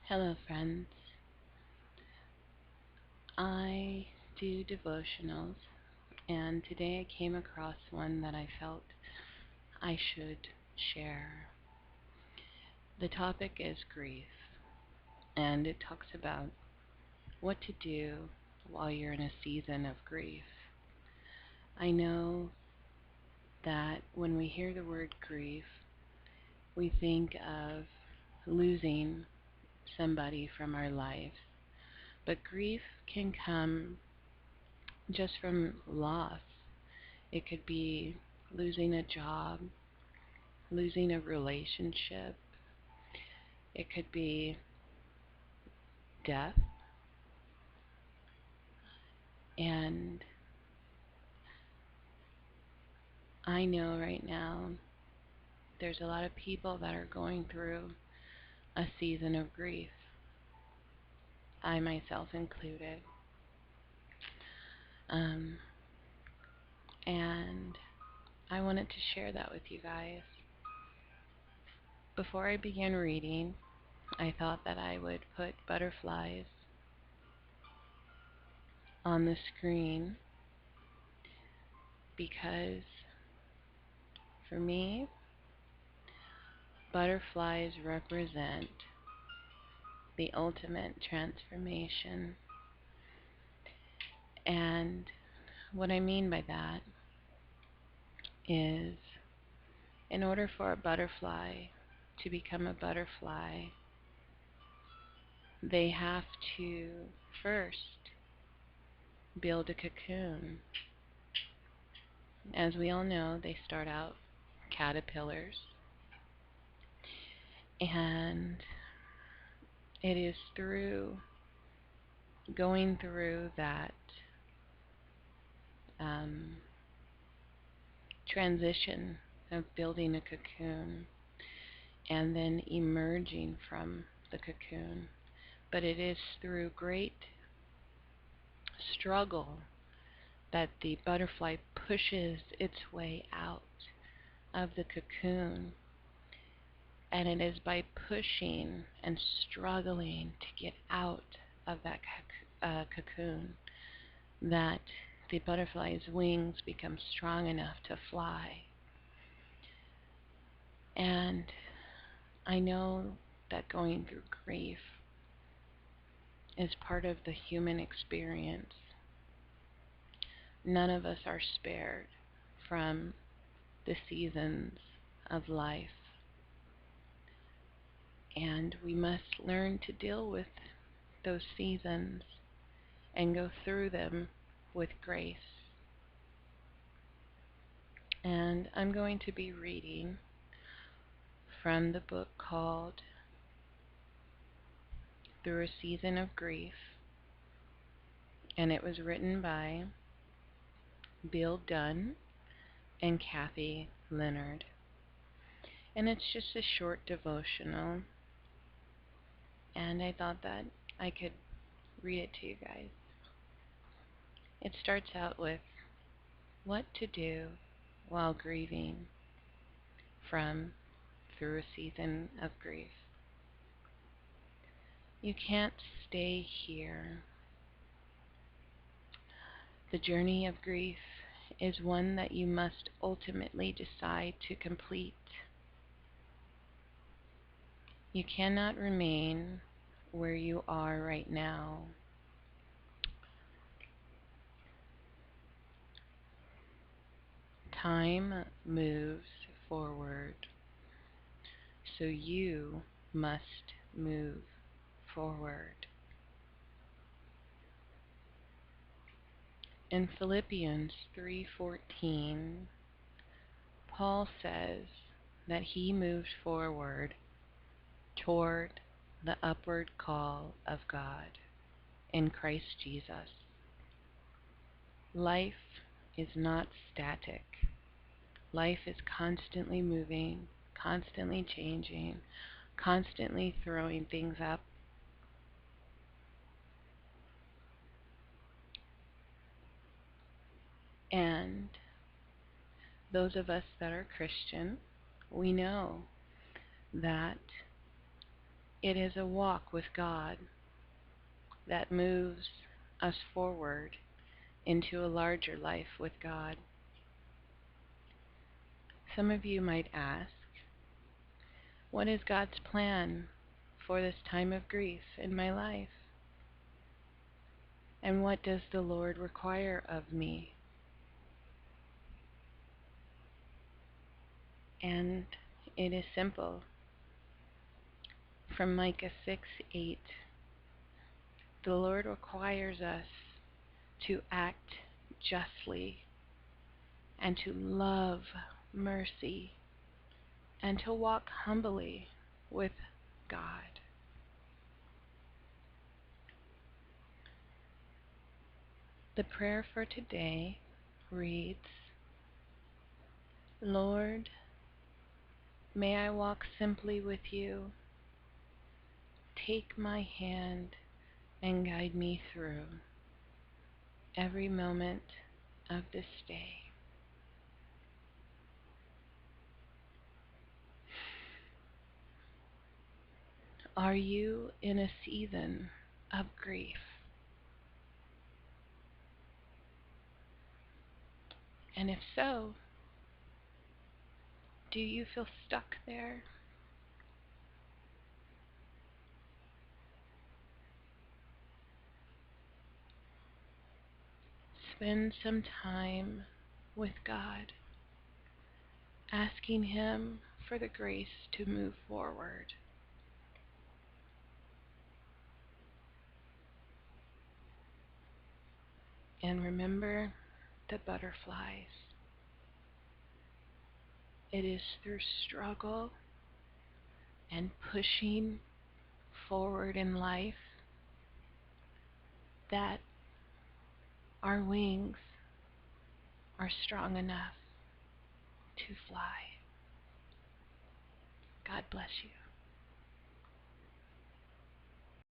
Hello, friends. I do devotionals, and today I came across one that I felt I should share. The topic is grief, and it talks about what to do while you're in a season of grief. I know that when we hear the word grief, we think of losing somebody from our lives, but grief can come just from loss. It could be losing a job, losing a relationship. It could be death. And I know right now there's a lot of people that are going through a season of grief, I myself included. Um, and I wanted to share that with you guys. Before I began reading, I thought that I would put butterflies on the screen because for me, butterflies represent the ultimate transformation. And what I mean by that is, in order for a butterfly to become a butterfly, they have to first build a cocoon. As we all know, they start out caterpillars, and it is through going through that um, transition of building a cocoon and then emerging from the cocoon. But it is through great struggle that the butterfly pushes its way out of the cocoon. And it is by pushing and struggling to get out of that cocoon that the butterfly's wings become strong enough to fly. And I know that going through grief is part of the human experience. None of us are spared from the seasons of life, and we must learn to deal with those seasons and go through them with grace. And I'm going to be reading from the book called Through a Season of Grief, and it was written by Bill Dunn and Kathy Leonard. And it's just a short devotional, and I thought that I could read it to you guys. It starts out with what to do while grieving from Through a Season of Grief. You can't stay here. The journey of grief is one that you must ultimately decide to complete. You cannot remain where you are right now. Time moves forward, so you must move forward. In Philippians 3:14, Paul says that he moved forward toward the upward call of God in Christ Jesus. Life is not static. Life is constantly moving, constantly changing, constantly throwing things up. And those of us that are Christian, we know that It is a walk with God that moves us forward into a larger life with God. Some of you might ask, what is God's plan for this time of grief in my life? And what does the Lord require of me? And it is simple. From Micah 6:8, the Lord requires us to act justly and to love mercy and to walk humbly with God. The prayer for today reads, Lord, may I walk simply with you. Take my hand and guide me through every moment of this day. Are you in a season of grief? And if so, do you feel stuck there? Spend some time with God, asking Him for the grace to move forward. And remember the butterflies. It is through struggle and pushing forward in life that our wings are strong enough to fly. God bless you.